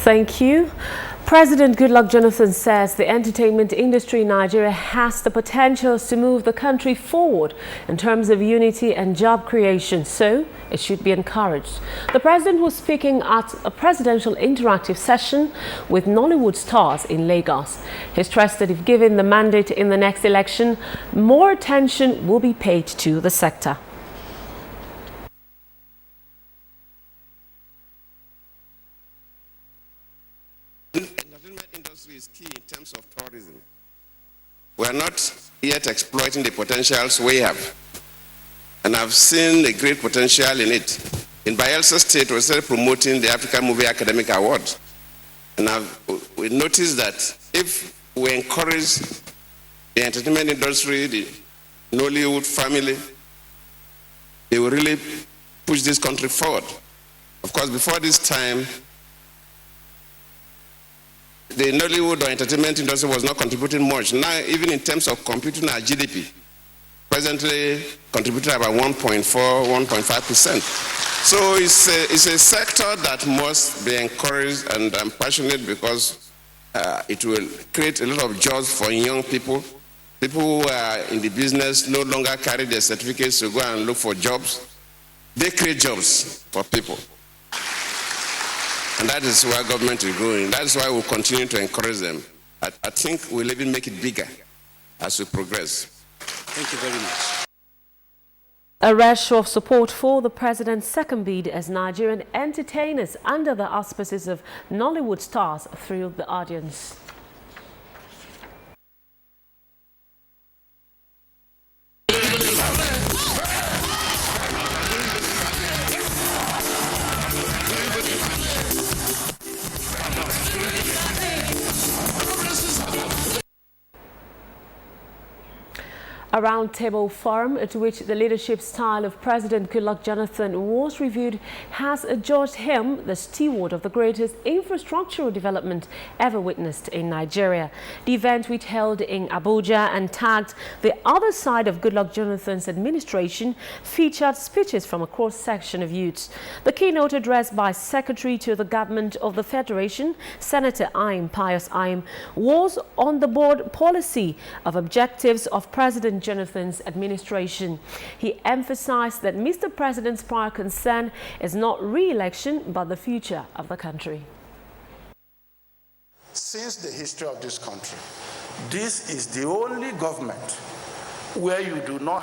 Thank you. President Goodluck Jonathan says the entertainment industry in Nigeria has the potential to move the country forward in terms of unity and job creation, so it should be encouraged. The president was speaking at a presidential interactive session with Nollywood stars in Lagos. He stressed that if given the mandate in the next election, more attention will be paid to the sector. Is key in terms of tourism. We are not yet exploiting the potentials we have, and I've seen a great potential in it. In Bayelsa State, we started promoting the African Movie Academic Award, and we noticed that if we encourage the entertainment industry, the Nollywood family, they will really push this country forward. Of course, before this time, the Nollywood or entertainment industry was not contributing much. Now, even in terms of computing our GDP, presently contributing about 1.4, 1.5%. So it's a sector that must be encouraged, and I'm passionate because it will create a lot of jobs for young people. People who are in the business no longer carry their certificates to go and look for jobs. They create jobs for people. And that is where government is going. That's why we'll continue to encourage them. I think we'll even make it bigger as we progress. Thank you very much. A rush of support for the president's second bid as Nigerian entertainers under the auspices of Nollywood stars thrilled the audience. A roundtable forum at which the leadership style of President Goodluck Jonathan was reviewed has adjudged him the steward of the greatest infrastructural development ever witnessed in Nigeria. The event, which held in Abuja and tagged the other side of Goodluck Jonathan's administration, featured speeches from a cross-section of youths. The keynote address by Secretary to the Government of the Federation, Senator Pius Ayim, was on the board policy of objectives of President Jonathan's administration. He emphasized that Mr. President's prior concern is not re-election but the future of the country. Since the history of this country, this is the only government where you do not.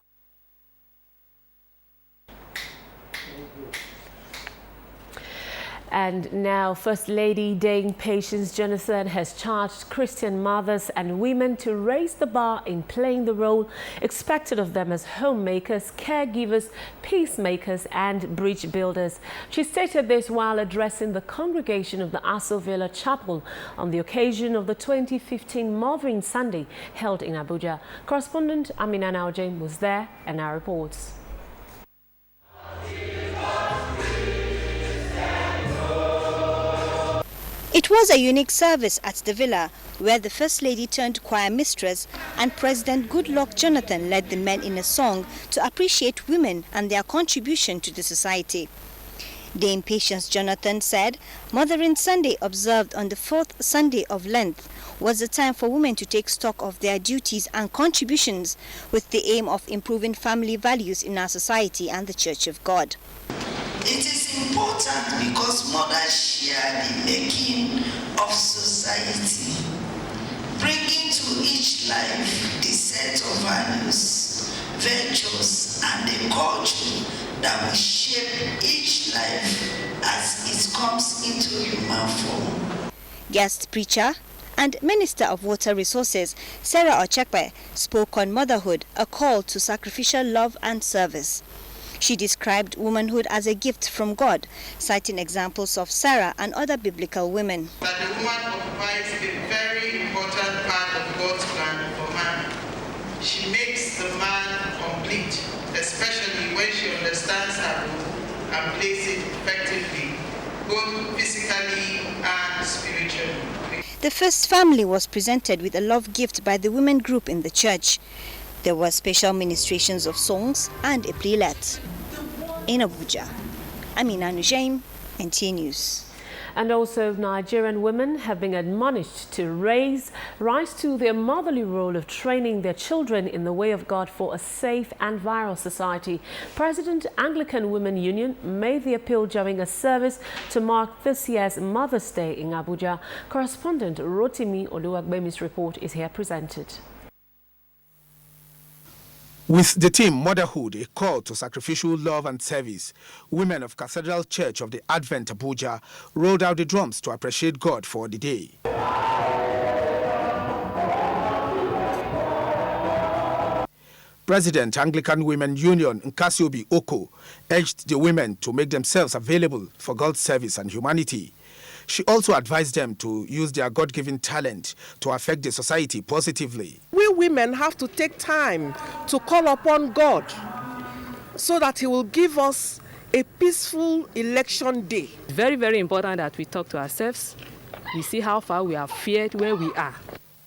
And now, First Lady Dame Patience Jonathan has charged Christian mothers and women to raise the bar in playing the role expected of them as homemakers, caregivers, peacemakers and bridge builders. She stated this while addressing the congregation of the Aso Villa Chapel on the occasion of the 2015 NewsLine Sunday held in Abuja. Correspondent Amina Naujain was there and now reports. It was a unique service at the villa where the First Lady turned choir mistress and President Goodluck Jonathan led the men in a song to appreciate women and their contribution to the society. Dame Patience Jonathan said Mothering Sunday, observed on the fourth Sunday of Lent, was the time for women to take stock of their duties and contributions with the aim of improving family values in our society and the Church of God. It is important because mothers share the making of society, bringing to each life the set of values, virtues, and the culture that will shape each life as it comes into human form. Guest preacher and Minister of Water Resources, Sarah Ochekpe, spoke on motherhood, a call to sacrificial love and service. She described womanhood as a gift from God, citing examples of Sarah and other biblical women. That the woman occupies a very important part of God's plan for man. She makes the man complete, especially when she understands her role and plays it effectively, both physically and spiritually. The first family was presented with a love gift by the women group in the church. There were special ministrations of songs and a playlet. In Abuja, Amina Naujain, NTA News. And also, Nigerian women have been admonished to rise to their motherly role of training their children in the way of God for a safe and viral society. President Anglican Women Union made the appeal during a service to mark this year's Mother's Day in Abuja. Correspondent Rotimi Oluwagbemi's report is here presented. With the theme Motherhood, a call to sacrificial love and service, women of Cathedral Church of the Advent Abuja rolled out the drums to appreciate God for the day. President Anglican Women Union Nkasiobi Oko urged the women to make themselves available for God's service and humanity. She also advised them to use their God-given talent to affect the society positively. We women have to take time to call upon God so that He will give us a peaceful election day. It's very, very important that we talk to ourselves. We see how far we have fared where we are.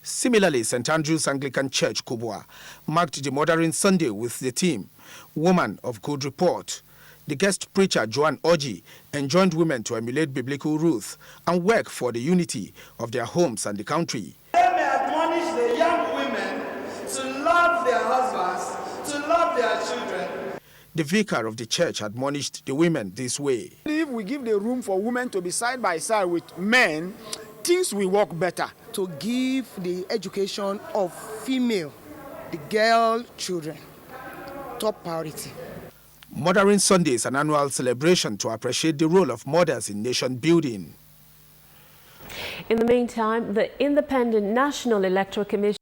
Similarly, St. Andrew's Anglican Church, Kubwa, marked the Mothering Sunday with the theme Woman of Good Report. The guest preacher, Joan Oji, enjoined women to emulate biblical rules and work for the unity of their homes and the country. They may admonish the young women to love their husbands, to love their children. The vicar of the church admonished the women this way. If we give the room for women to be side by side with men, things will work better. To give the education of female, the girl children, top priority. Mothering Sunday is an annual celebration to appreciate the role of mothers in nation building. In the meantime, the Independent National Electoral Commission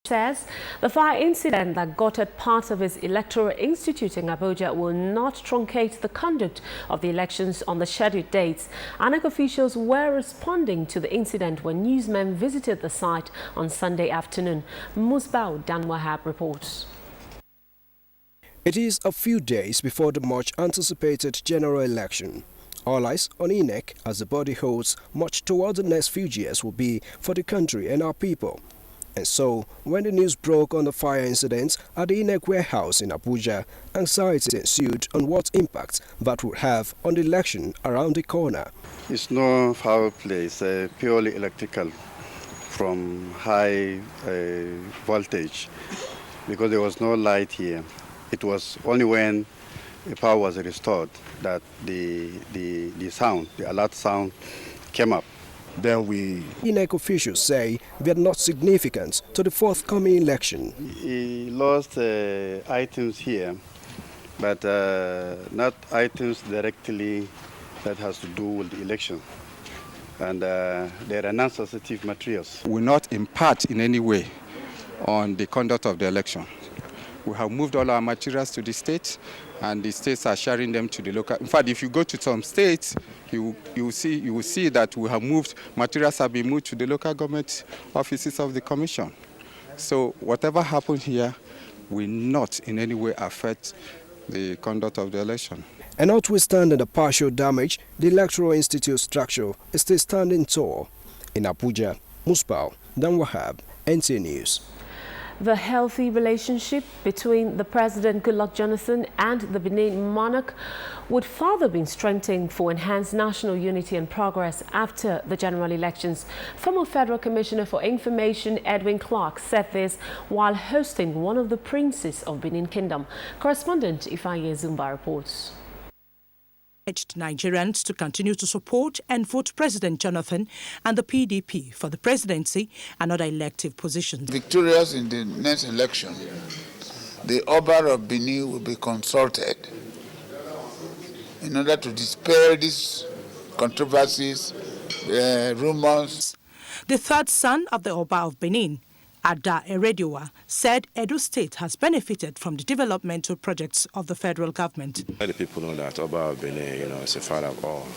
says the fire incident that gutted part of its electoral institute in Abuja will not truncate the conduct of the elections on the scheduled dates. INEC officials were responding to the incident when newsmen visited the site on Sunday afternoon. Musbao Danwahab reports. It is a few days before the much anticipated general election. All eyes on INEC as the body holds much toward the next few years will be for the country and our people. And so, when the news broke on the fire incidents at the INEC warehouse in Abuja, anxiety ensued on what impact that would have on the election around the corner. It's no foul play, it's purely electrical from high voltage because there was no light here. It was only when the power was restored that the sound, the alert sound, came up. Then INEC officials say they are not significant to the forthcoming election. He lost items here, but not items directly that has to do with the election. And there are non-sensitive materials. Will not impart in any way on the conduct of the election. We have moved all our materials to the states, and the states are sharing them to the local. In fact, if you go to some states, you will see that we have moved, materials have been moved to the local government offices of the commission. So whatever happened here will not in any way affect the conduct of the election. And notwithstanding the partial damage, the Electoral Institute structure is still standing tall. In Abuja, Musbao Danwahab, NTA News. The healthy relationship between the President Goodluck Jonathan and the Benin monarch would further be strengthened for enhanced national unity and progress after the general elections. Former Federal Commissioner for Information Edwin Clark said this while hosting one of the princes of Benin Kingdom. Correspondent Ifaye Zumba reports. Urged Nigerians to continue to support and vote President Jonathan and the PDP for the presidency and other elective positions. Victorious in the next election, the Oba of Benin will be consulted in order to dispel these controversies, rumors. The third son of the Oba of Benin, Ada Erediowa, said Edo State has benefited from the developmental projects of the federal government. Let the people know that Oba of Benin, is a father of all.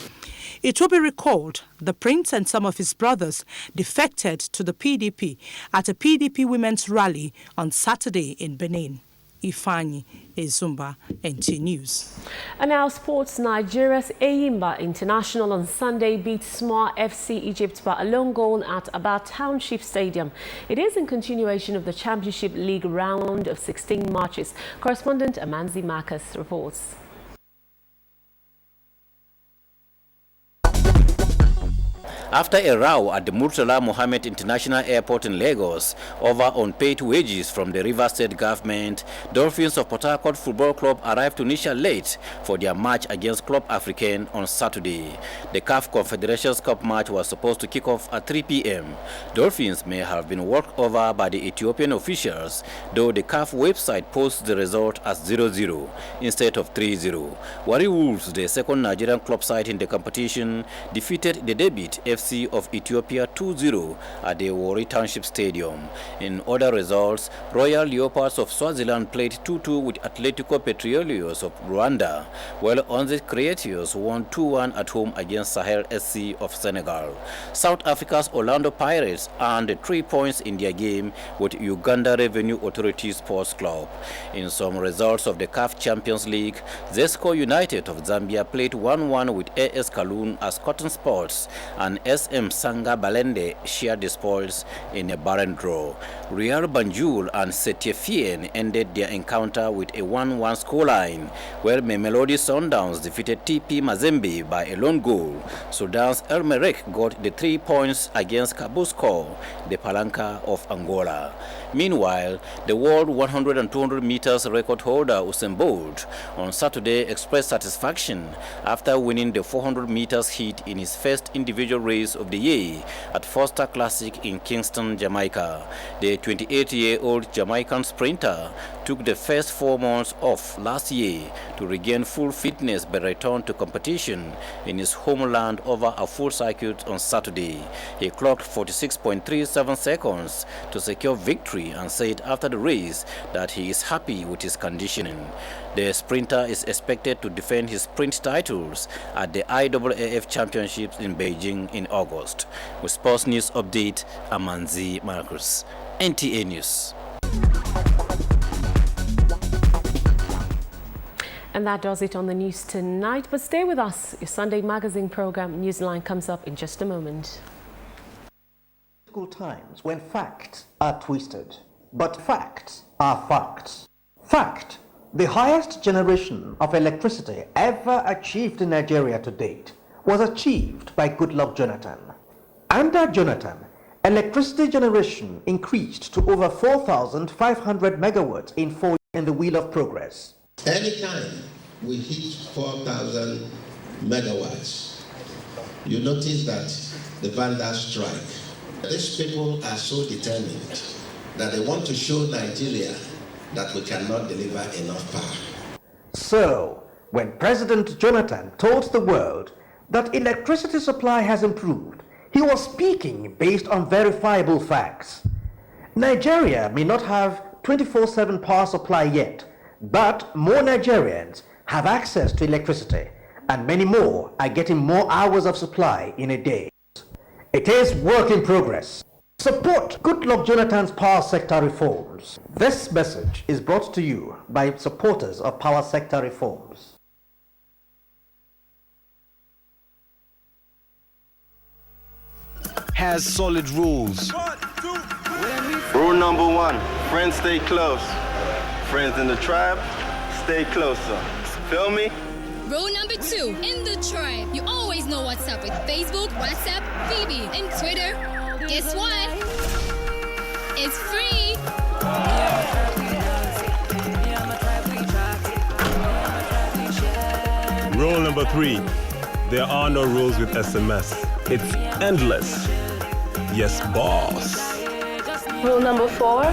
It will be recalled the prince and some of his brothers defected to the PDP at a PDP women's rally on Saturday in Benin. Ifeanyi Ezumba, NT News. And now sports. Nigeria's Eyimba International on Sunday beat Smart FC Egypt by a lone goal at Aba Township Stadium. It is in continuation of the Championship League round of 16 matches. Correspondent Amanzi Marcus reports. after a row at the Murtala Mohammed International Airport in Lagos over unpaid wages from the Rivers State government. Dolphins of Port Harcourt Football Club arrived Tunisia late for their match against Club Africain on Saturday. The CAF Confederations Cup match was supposed to kick off at 3 p.m. Dolphins may have been worked over by the Ethiopian officials, though the CAF website posts the result as 0-0 instead of 3-0. Wari Wolves, the second Nigerian club side in the competition, defeated the debut FC of Ethiopia 2-0 at the Warri Township Stadium. In other results, Royal Leopards of Swaziland played 2-2 with Atletico Petroleros of Rwanda, while Onze Creatios won 2-1 at home against Sahel SC of Senegal. South Africa's Orlando Pirates earned 3 points in their game with Uganda Revenue Authority Sports Club. In some results of the CAF Champions League, Zesco United of Zambia played 1-1 with AS Kaloun as Cotton Sports, and SM Sanga Balende shared the spoils in a barren draw. Real Banjul and Setiefien ended their encounter with a 1-1 scoreline, where Mamelodi Sundowns defeated TP Mazembe by a lone goal. Sudan's El Merreikh got the 3 points against Kabusco, the Palanca of Angola. Meanwhile, the world 100 and 200 meters record holder Usain Bolt on Saturday expressed satisfaction after winning the 400 meters heat in his first individual race of the year at Foster Classic in Kingston, Jamaica. The 28-year-old Jamaican sprinter took the first 4 months off last year to regain full fitness but returned to competition in his homeland over a full circuit on Saturday. He clocked 46.37 seconds to secure victory and said after the race that he is happy with his conditioning. The sprinter is expected to defend his sprint titles at the IAAF Championships in Beijing in August. With Sports News Update, Amanzi Marcus, NTA News. And that does it on the news tonight. But stay with us. Your Sunday magazine program, NewsLine, comes up in just a moment. Times when facts are twisted, but facts are facts. Fact: the highest generation of electricity ever achieved in Nigeria to date was achieved by Goodluck Jonathan. Under Jonathan, electricity generation increased to over 4,500 megawatts in 4 years in the Wheel of Progress. Anytime we hit 4,000 megawatts, you notice that the vandals strike. These people are so determined that they want to show Nigeria that we cannot deliver enough power. So, when President Jonathan told the world that electricity supply has improved, he was speaking based on verifiable facts. Nigeria may not have 24/7 power supply yet, but more Nigerians have access to electricity, and many more are getting more hours of supply in a day. It is work in progress. Support Goodluck Jonathan's power sector reforms. This message is brought to you by supporters of power sector reforms. Has solid rules. Rule number 1, friends stay close. Friends in the tribe, stay closer. Feel me? Rule number 2, in the tribe, you always know what's up with Facebook, WhatsApp, BB, and Twitter. Guess what? It's free. Rule number 3, there are no rules with SMS. It's endless. Yes, boss. Rule number 4,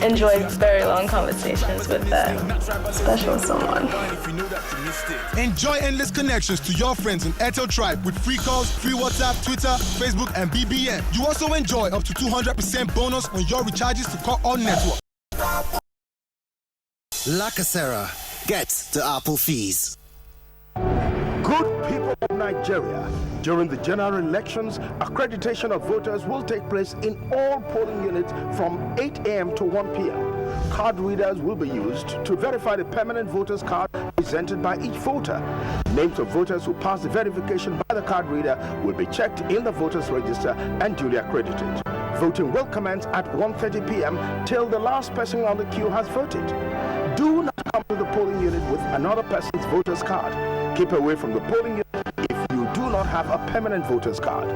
enjoy very long conversations with that special someone. Enjoy endless connections to your friends in Airtel Tribe with free calls, free WhatsApp, Twitter, Facebook, and BBM. You also enjoy up to 200% bonus on your recharges to call on network. La Casera, get the Apple fees. Good people of Nigeria, during the general elections, accreditation of voters will take place in all polling units from 8 a.m. to 1 p.m. Card readers will be used to verify the permanent voter's card presented by each voter. Names of voters who pass the verification by the card reader will be checked in the voters register and duly accredited. Voting will commence at 1:30 p.m. till the last person on the queue has voted. Do not come to the polling unit with another person's voter's card. Keep away from the polling unit if you do not have a permanent voter's card.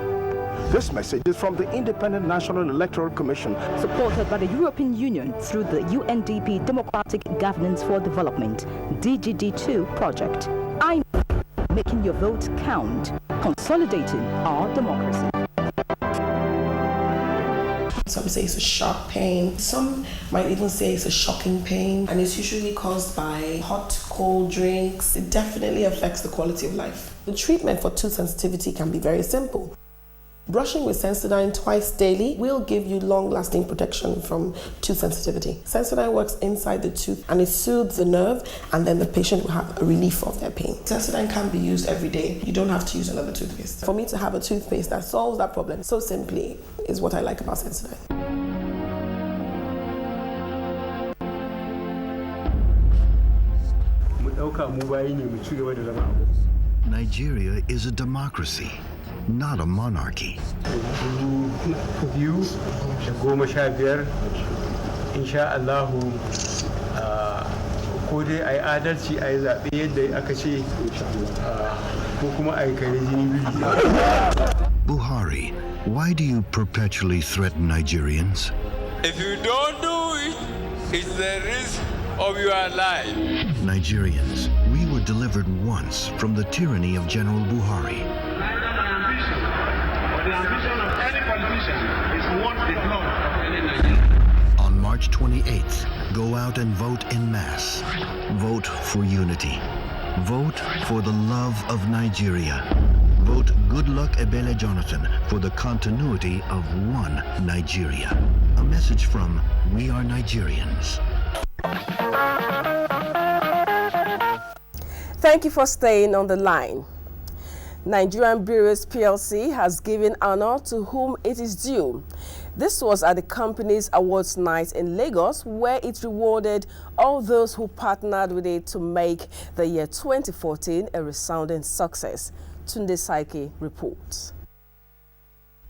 This message is from the Independent National Electoral Commission, supported by the European Union through the UNDP Democratic Governance for Development DGD2 project. Making your vote count, consolidating our democracy. Some say it's a sharp pain. Some might even say it's a shocking pain, and it's usually caused by hot, cold drinks. It definitely affects the quality of life. The treatment for tooth sensitivity can be very simple. Brushing with Sensodyne twice daily will give you long-lasting protection from tooth sensitivity. Sensodyne works inside the tooth and it soothes the nerve, and then the patient will have a relief of their pain. Sensodyne can be used every day. You don't have to use another toothpaste. For me to have a toothpaste that solves that problem so simply is what I like about Sensodyne. Nigeria is a democracy, not a monarchy. Buhari, why do you perpetually threaten Nigerians? If you don't do it, it's the risk of your life. Nigerians, we were delivered once from the tyranny of General Buhari. The ambition of any politician is to want the blood of any Nigerian. On March 28th, go out and vote en masse. Vote for unity. Vote for the love of Nigeria. Vote Goodluck Ebele Jonathan for the continuity of one Nigeria. A message from We Are Nigerians. Thank you for staying on the line. Nigerian Breweries PLC has given honor to whom it is due. This was at the company's awards night in Lagos, where it rewarded all those who partnered with it to make the year 2014 a resounding success. Tunde Saiki reports.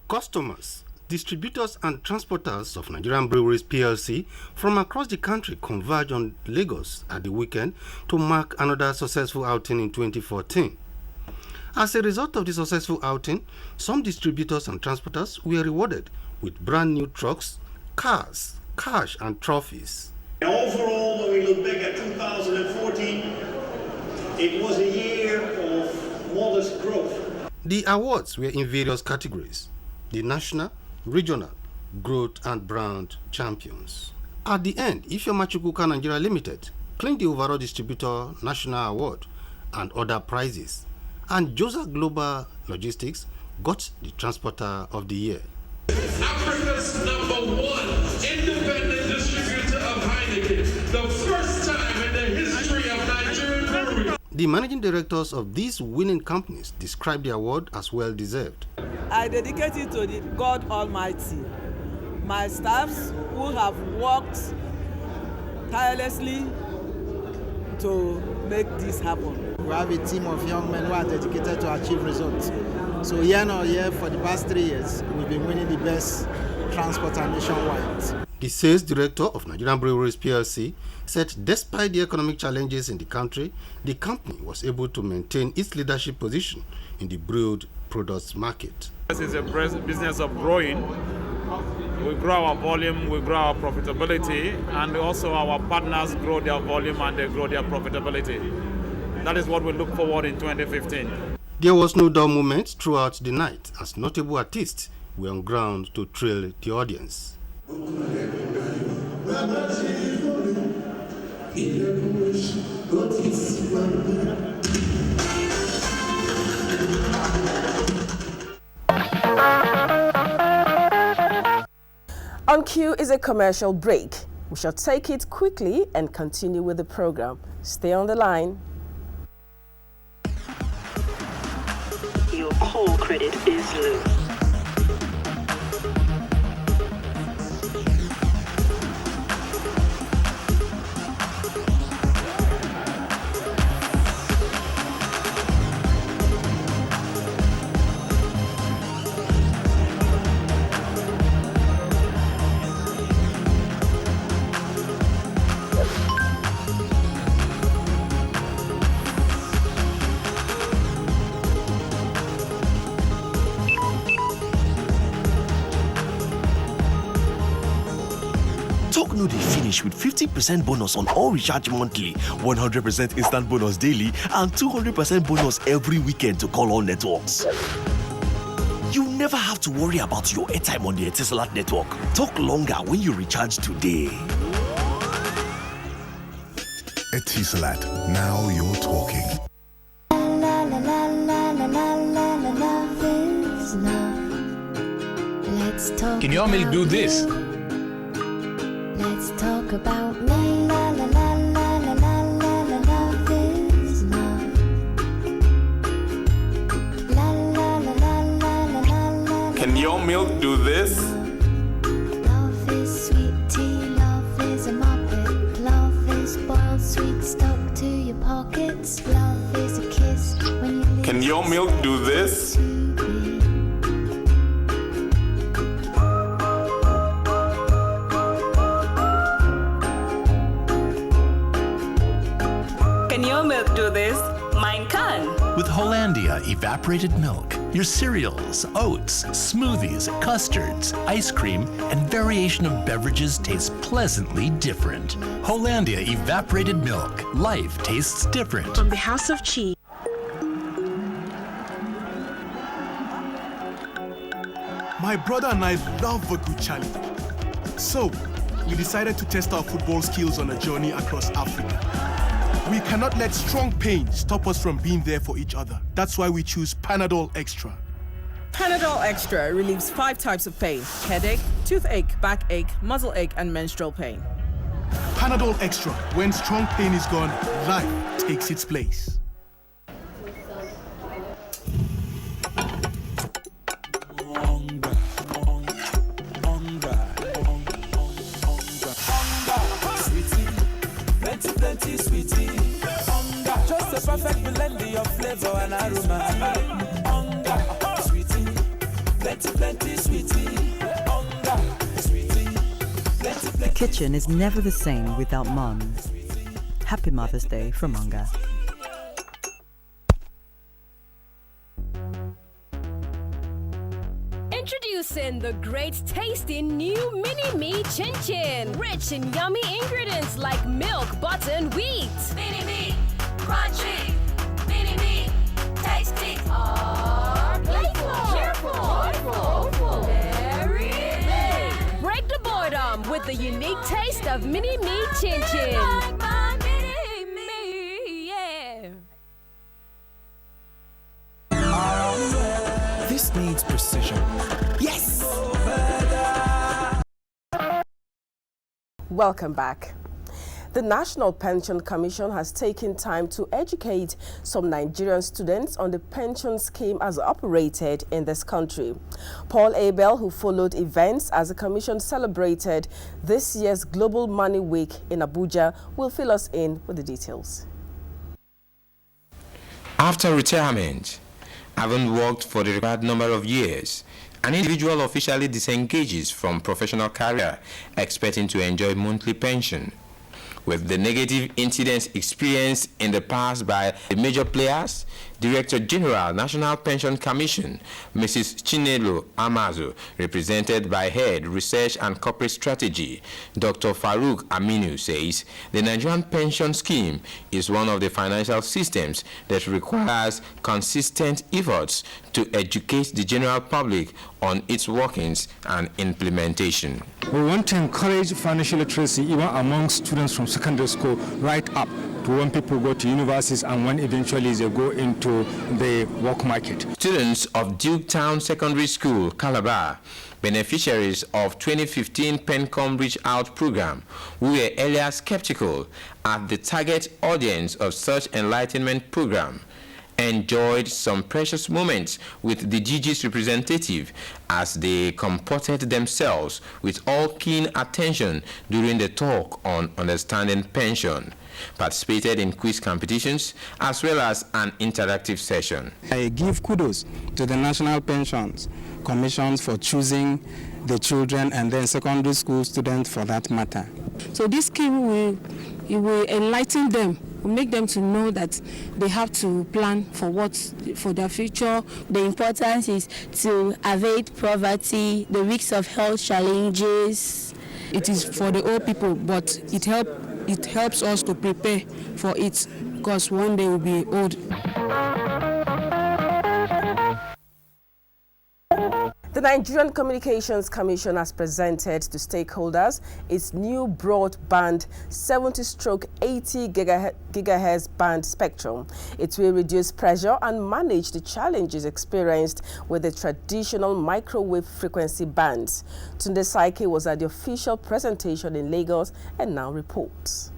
Customers, distributors and transporters of Nigerian Breweries PLC from across the country converge on Lagos at the weekend to mark another successful outing in 2014. As a result of the successful outing, some distributors and transporters were rewarded with brand new trucks, cars, cash and trophies. Overall, when we look back at 2014, it was a year of modest growth. The awards were in various categories: the national, regional, growth and brand champions. At the end, Ifeoma Nigeria Limited claimed the overall distributor national award and other prizes, and Josa Global Logistics got the transporter of the year. Africa's #1 independent distributor of Heineken, the first time in the history of Nigerian brewery. The managing directors of these winning companies described the award as well deserved. I dedicate it to the God Almighty, my staffs who have worked tirelessly to make this happen. We have a team of young men who are dedicated to achieve results. So year on year for the past 3 years, we've been winning the best transporter nationwide. The sales director of Nigerian Breweries PLC said despite the economic challenges in the country, the company was able to maintain its leadership position in the brewed products market. This is a business of growing. We grow our volume, we grow our profitability, and also our partners grow their volume and they grow their profitability. That is what we look forward in 2015. There was no dull moment throughout the night as notable artists were on ground to thrill the audience. On cue is a commercial break. We shall take it quickly and continue with the program. Stay on the line. Your call credit is low. Talk no dey finish with 50% bonus on all recharge monthly, 100% instant bonus daily, and 200% bonus every weekend to call all networks. You never have to worry about your airtime on the Etisalat network. Talk longer when you recharge today. Etisalat, now you're talking. Can your milk do this? Let's talk about la la la la la la la la la love is love. La la la la la la la la. Can your milk do this? Love is sweet tea, love is a muppet, love is boiled sweet stuck to your pockets, love is a kiss when you leave. Can your milk do this? Can your milk do this? Mine can. With Hollandia evaporated milk, your cereals, oats, smoothies, custards, ice cream, and variation of beverages taste pleasantly different. Hollandia evaporated milk. Life tastes different. From the House of Cheese. My brother and I love a good challenge. So, we decided to test our football skills on a journey across Africa. We cannot let strong pain stop us from being there for each other. That's why we choose Panadol Extra. Panadol Extra relieves 5 types of pain: headache, toothache, backache, muscle ache, and menstrual pain. Panadol Extra. When strong pain is gone, life takes its place. Plenty sweetie, just a perfect blend of flavor and aroma. Sweetie, plenty sweetie, sweetie, plenty. The kitchen is never the same without Mom. Happy Mother's Day from Onga. Introducing the great tasting new Mini-Me Chin Chin. Rich in yummy ingredients like milk, butter, and wheat. Mini-Me, crunchy. Mini-Me, tasty. Playful, cheerful, joyful, very big. Break the boredom with the unique taste of Mini-Me Chin Chin. Like my Mini-Me, yeah. This needs precision. Yes! Welcome back. The National Pension Commission has taken time to educate some Nigerian students on the pension scheme as operated in this country. Paul Abel, who followed events as the Commission celebrated this year's Global Money Week in Abuja, will fill us in with the details. After retirement, having worked for the required number of years, an individual officially disengages from professional career, expecting to enjoy monthly pension. With the negative incidents experienced in the past by the major players, Director General, National Pension Commission, Mrs. Chinelo Amazo, represented by Head, Research and Corporate Strategy, Dr. Farouk Aminu, says the Nigerian pension scheme is one of the financial systems that requires consistent efforts to educate the general public on its workings and implementation. We want to encourage financial literacy even among students from secondary school right up to when people go to universities and when eventually they go into the work market. Students of Duketown Secondary School, Calabar, beneficiaries of 2015 PENCOM Reach Out program, who were earlier skeptical at the target audience of such enlightenment program, enjoyed some precious moments with the GG's representative as they comported themselves with all keen attention during the talk on understanding pension, participated in quiz competitions as well as an interactive session. I give kudos to the National Pensions Commission for choosing the children and then secondary school students for that matter. So this scheme will enlighten them, will make them to know that they have to plan for their future. The importance is to avoid poverty, the risks of health challenges, it is for the old people, but it helps us to prepare for it, because one day we'll be old. The Nigerian Communications Commission has presented to stakeholders its new broadband 70/80 gigahertz band spectrum. It will reduce pressure and manage the challenges experienced with the traditional microwave frequency bands. Tunde Saike was at the official presentation in Lagos and now reports.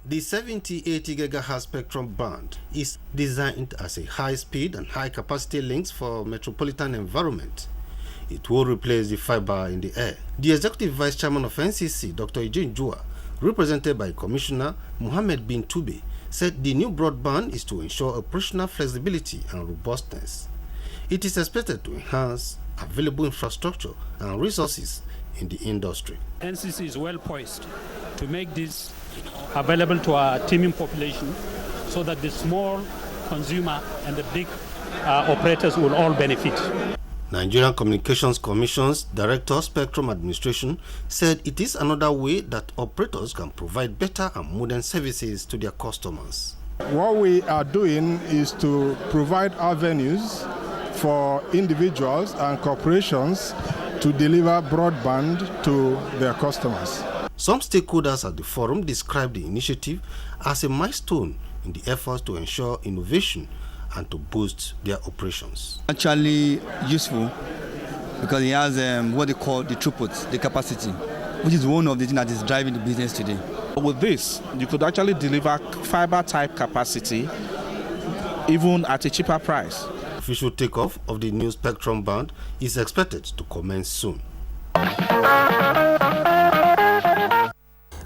The 70/80 GHz spectrum band is designed as a high-speed and high-capacity links for metropolitan environment. It will replace the fiber in the air. The Executive Vice Chairman of NCC, Dr. Eugene Jua, represented by Commissioner Mohammed Bin Tube, said the new broadband is to ensure operational flexibility and robustness. It is expected to enhance available infrastructure and resources in the industry. NCC is well poised to make this available to our teeming population so that the small consumer and the big operators will all benefit. Nigerian Communications Commission's Director Spectrum Administration said it is another way that operators can provide better and modern services to their customers. What we are doing is to provide avenues for individuals and corporations to deliver broadband to their customers. Some stakeholders at the forum described the initiative as a milestone in the efforts to ensure innovation and to boost their operations. Actually useful because it has what they call the throughput, the capacity, which is one of the things that is driving the business today. With this, you could actually deliver fiber type capacity even at a cheaper price. Official takeoff of the new spectrum band is expected to commence soon.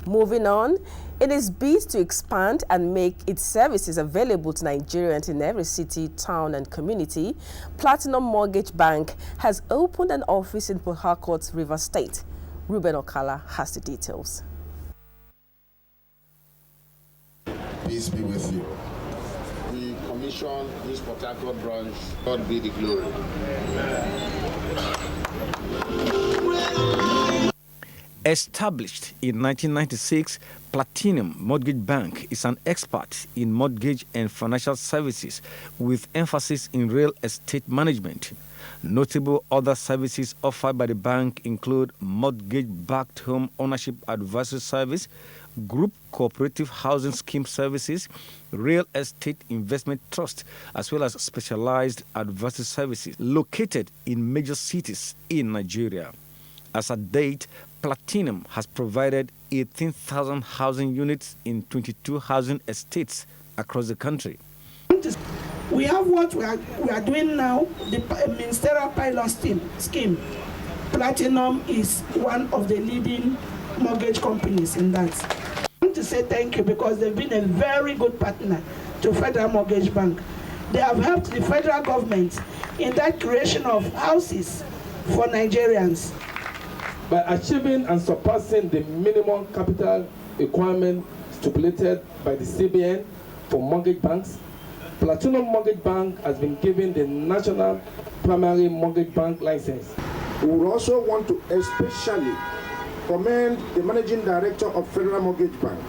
Moving on, in its bid to expand and make its services available to Nigerians in every city, town and community, Platinum Mortgage Bank has opened an office in Port Harcourt, Rivers State. Ruben Okala has the details. Peace be with you. We commissioned this Port Harcourt branch. God be the glory. Established in 1996, Platinum Mortgage Bank is an expert in mortgage and financial services with emphasis in real estate management. Notable other services offered by the bank include mortgage-backed home ownership advisory service, group cooperative housing scheme services, real estate investment trust, as well as specialized advisory services located in major cities in Nigeria. As at date, Platinum has provided 18,000 housing units in 22 housing estates across the country. We have what we are doing now, the ministerial pilot scheme. Platinum is one of the leading mortgage companies in that. I want to say thank you because they've been a very good partner to Federal Mortgage Bank. They have helped the federal government in that creation of houses for Nigerians. By achieving and surpassing the minimum capital requirement stipulated by the CBN for mortgage banks, Platinum Mortgage Bank has been given the National Primary Mortgage Bank license. We would also want to especially commend the Managing Director of Federal Mortgage Bank,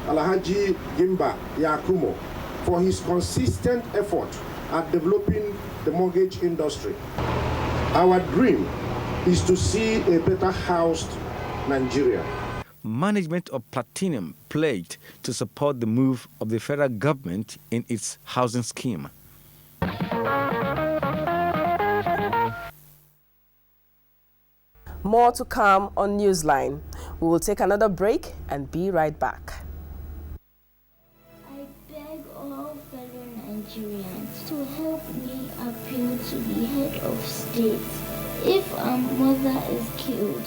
Alhaji Gimba Yakumo, for his consistent effort at developing the mortgage industry. Our dream is to see a better housed Nigeria. Management of Platinum pledged to support the move of the federal government in its housing scheme. More to come on Newsline. We will take another break and be right back. I beg all fellow Nigerians to help me appeal to the head of state. If our mother is killed,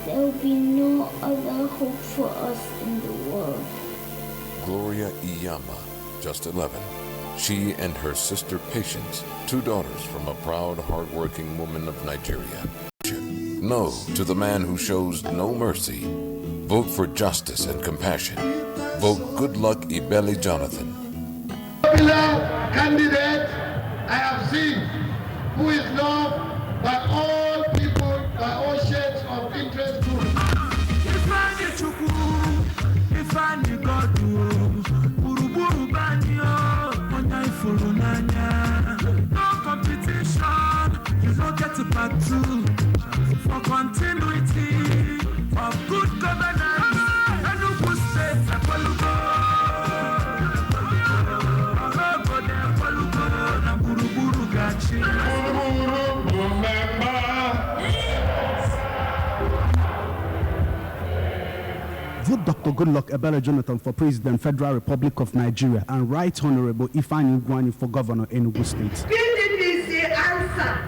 there will be no other hope for us in the world. Gloria Iyama, just 11. She and her sister Patience, 2 daughters from a proud, hard-working woman of Nigeria. No to the man who shows no mercy. Vote for justice and compassion. Vote Goodluck Ebele Jonathan. Popular candidate I have seen who is loved by all people, by all shades of interest groups. 2 for continuity of good governance. Enugu State, Akwalugo, Ologode, Akwalugo, na Buruburu Gachi. Vote Dr. Goodluck Ebele Jonathan for President, Federal Republic of Nigeria, and Right Honorable Ifeanyi Ugwuanyi for Governor, Enugu State. PDP is the answer.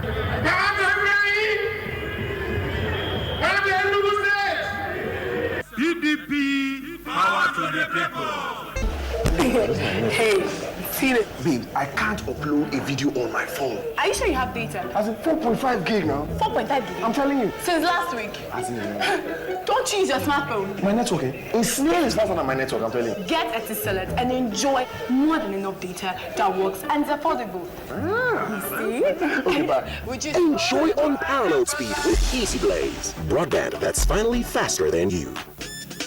PDP, power to the people. Hey, feel it. Babe, I can't upload a video on my phone. Are you sure you have data? As in 4.5 gig now. 4.5 gig? I'm telling you. Since last week? As in, don't you use your smartphone? My network, it's snail's faster than my network, I'm telling you. Get Etisalat and enjoy more than enough data that works and is affordable. You see? Okay, bye. Would you enjoy unparalleled speed with Easy Blaze? Broadband that's finally faster than you.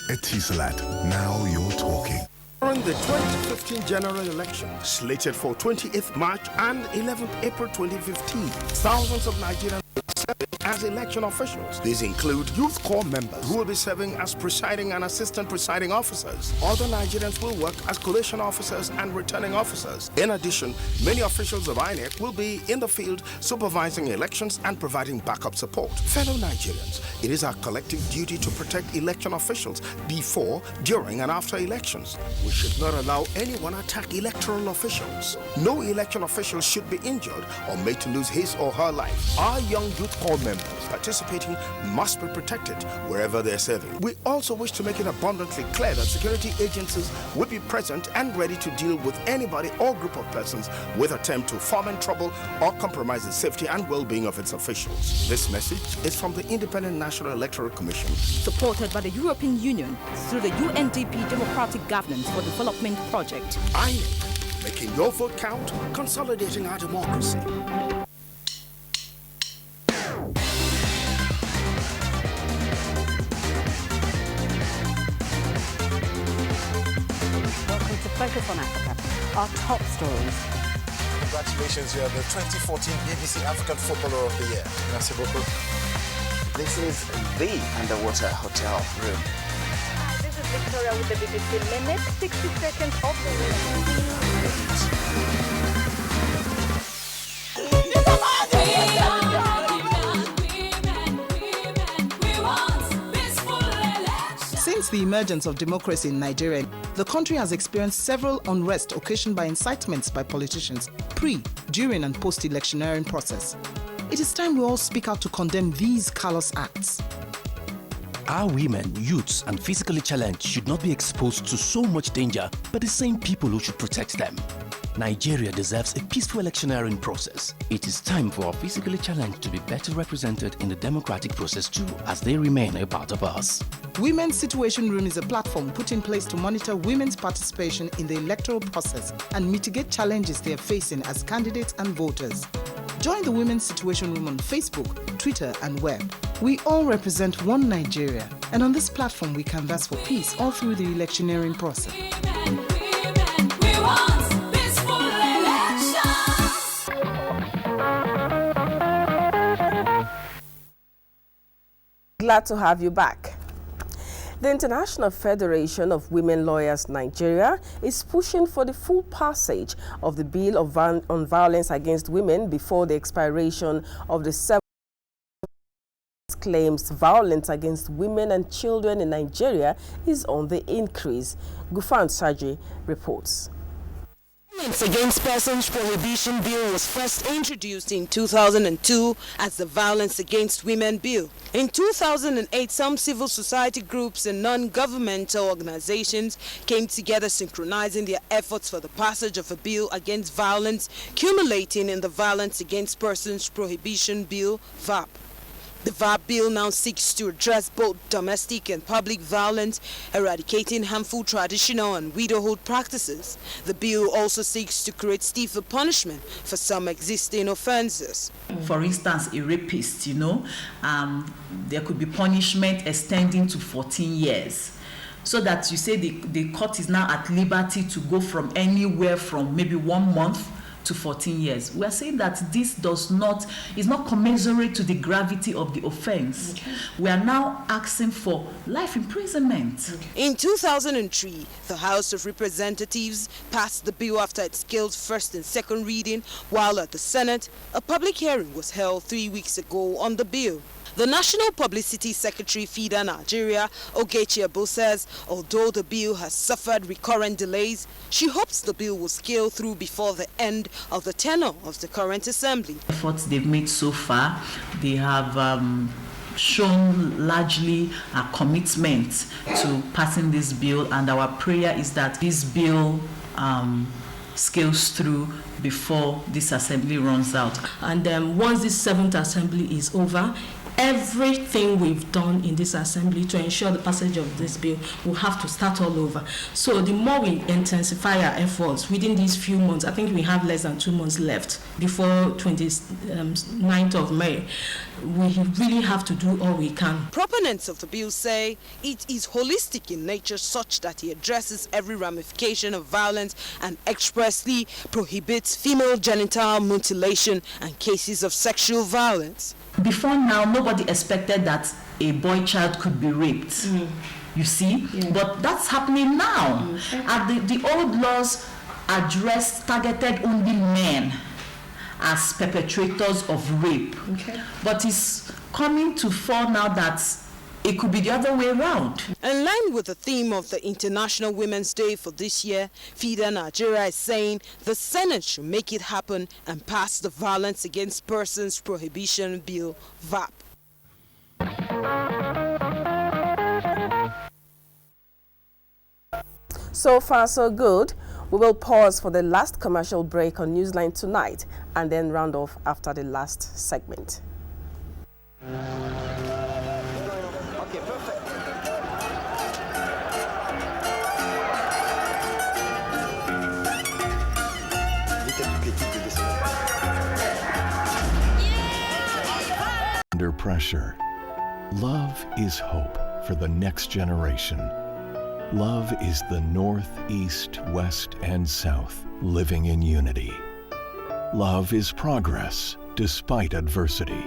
Etisalat, now you're talking. During the 2015 general election, slated for 28th March and 11th April 2015, thousands of Nigerians will serve as election officials. These include Youth Corps members who will be serving as presiding and assistant presiding officers. Other Nigerians will work as collation officers and returning officers. In addition, many officials of INEC will be in the field supervising elections and providing backup support. Fellow Nigerians, it is our collective duty to protect election officials before, during, and after elections. We should not allow anyone to attack electoral officials. No election official should be injured or made to lose his or her life. Our young Youth Corps members participating must be protected wherever they're serving. We also wish to make it abundantly clear that security agencies will be present and ready to deal with anybody or group of persons with attempt to foment trouble or compromise the safety and well-being of its officials. This message is from the Independent National Electoral Commission, supported by the European Union through the UNDP Democratic Governance for Development Project. INEC, making your vote count, consolidating our democracy. Welcome to Focus on Africa, our top stories. Congratulations, you are the 2014 BBC African Footballer of the Year. Merci beaucoup. This is the underwater hotel room. This is Victoria with the BBC Minute, 60 seconds of the Since the emergence of democracy in Nigeria, the country has experienced several unrest occasioned by incitements by politicians pre, during and post-electioneering process. It is time we all speak out to condemn these callous acts. Our women, youths, and physically challenged should not be exposed to so much danger by the same people who should protect them. Nigeria deserves a peaceful electioneering process. It is time for our physically challenged to be better represented in the democratic process too, as they remain a part of us. Women's Situation Room is a platform put in place to monitor women's participation in the electoral process and mitigate challenges they are facing as candidates and voters. Join the Women's Situation Room on Facebook, Twitter, and web. We all represent one Nigeria, and on this platform we canvass for peace all through the electioneering process. We want peaceful elections. Glad to have you back. The International Federation of Women Lawyers Nigeria is pushing for the full passage of the Bill on Violence Against Women before the expiration of the 7 claims violence against women and children in Nigeria is on the increase. Gufan Saji reports. Violence Against Persons Prohibition Bill was first introduced in 2002 as the Violence Against Women Bill. In 2008, some civil society groups and non-governmental organizations came together synchronizing their efforts for the passage of a bill against violence, culminating in the Violence Against Persons Prohibition Bill, VAP. The VAP bill now seeks to address both domestic and public violence, eradicating harmful traditional and widowhood practices. The bill also seeks to create stiffer punishment for some existing offenses. For instance, a rapist, there could be punishment extending to 14 years. So that you say the court is now at liberty to go from anywhere from maybe 1 month to 14 years. We are saying that this is not commensurate to the gravity of the offense. Okay. We are now asking for life imprisonment. Okay. In 2003, the House of Representatives passed the bill after it scaled first and second reading, while at the Senate, a public hearing was held 3 weeks ago on the bill. The National Publicity Secretary, FIDA Nigeria, Ogechi Ebo, says although the bill has suffered recurrent delays, she hopes the bill will scale through before the end of the tenure of the current assembly. Efforts they've made so far, they have shown largely a commitment to passing this bill, and our prayer is that this bill scales through before this assembly runs out. And once this 7th assembly is over, everything we've done in this assembly to ensure the passage of this bill will have to start all over. So the more we intensify our efforts within these few months, I think we have less than 2 months left before 29th of May, we really have to do all we can. Proponents of the bill say it is holistic in nature, such that it addresses every ramification of violence and expressly prohibits female genital mutilation and cases of sexual violence. Before now, nobody expected that a boy child could be raped. You see? Yeah. But that's happening now. And the old laws targeted only men as perpetrators of rape. Okay. But it's coming to fore now that it could be the other way around. In line with the theme of the International Women's Day for this year, FIDA Nigeria is saying the Senate should make it happen and pass the Violence Against Persons Prohibition Bill, VAP. So far, so good. We will pause for the last commercial break on Newsline tonight and then round off after the last segment. Okay, perfect. Under pressure. Love is hope for the next generation. Love is the North, East, West, and South living in unity. Love is progress despite adversity.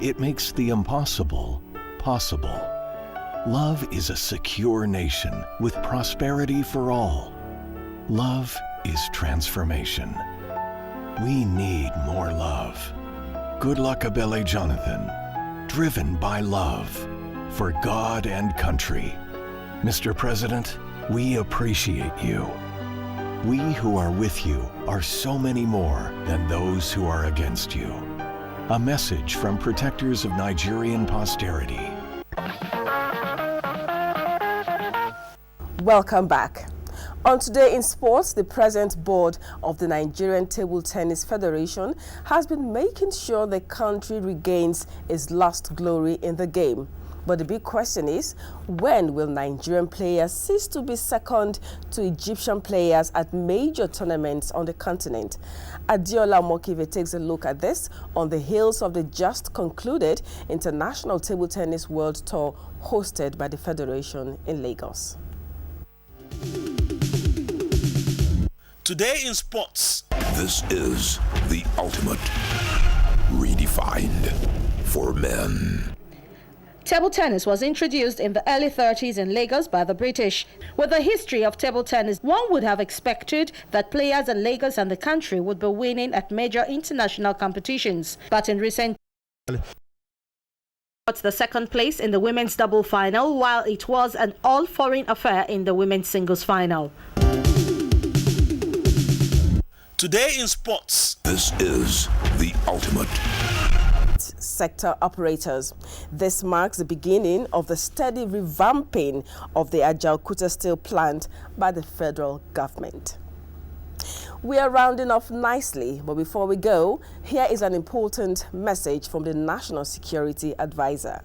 It makes the impossible possible. Love is a secure nation with prosperity for all. Love is transformation. We need more love. Good luck, Abele Jonathan. Driven by love for God and country. Mr. President, we appreciate you. We who are with you are so many more than those who are against you. A message from protectors of Nigerian posterity. Welcome back. On Today in Sports, the present board of the Nigerian Table Tennis Federation has been making sure the country regains its lost glory in the game. But the big question is, when will Nigerian players cease to be second to Egyptian players at major tournaments on the continent? Adiola Mokive takes a look at this on the heels of the just concluded International Table Tennis World Tour hosted by the Federation in Lagos. Today in Sports. This is the ultimate redefined for men. Table tennis was introduced in the early 30s in Lagos by the British. With the history of table tennis, one would have expected that players in Lagos and the country would be winning at major international competitions. But in recent got the second place in the women's double final, while it was an all-foreign affair in the women's singles final. Today in Sports. This is the ultimate sector operators. This marks the beginning of the steady revamping of the Ajaokuta steel plant by the federal government. We are rounding off nicely, but before we go, here is an important message from the National Security Advisor.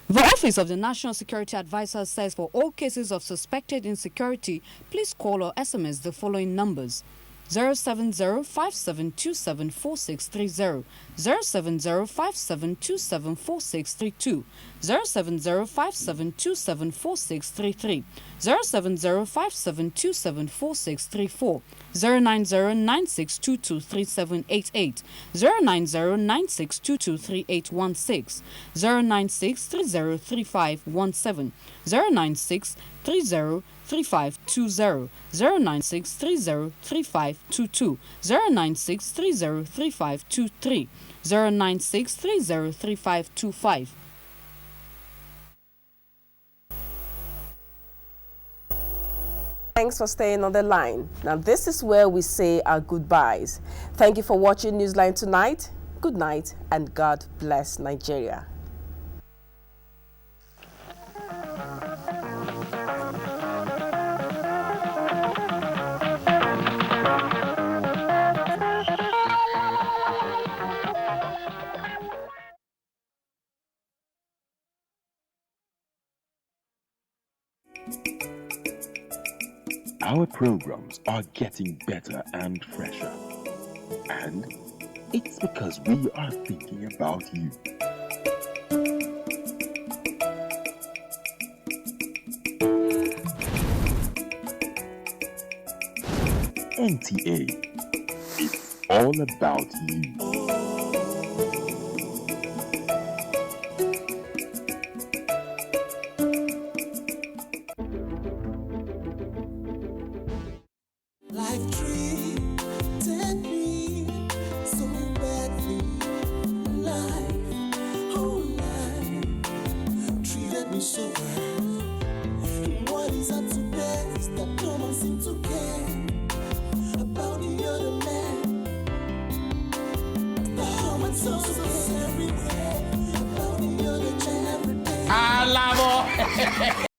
The Office of the National Security Advisor says for all cases of suspected insecurity, please call or SMS the following numbers: 07057274630, 07057274632, 07057274633, 07057274634, 09096223788, 09096223816, 096303517, 096303520, 096303522, 096303523, 096303525. Thanks for staying on the line. Now this is where we say our goodbyes. Thank you for watching Newsline tonight. Good night and God bless Nigeria. Our programs are getting better and fresher. And it's because we are thinking about you. NTA, it's all about you. Life treated me so badly. Life, oh life, treated me so bad. What is up to best that no one seems to care about the other man? The home and souls everywhere about the other man every day.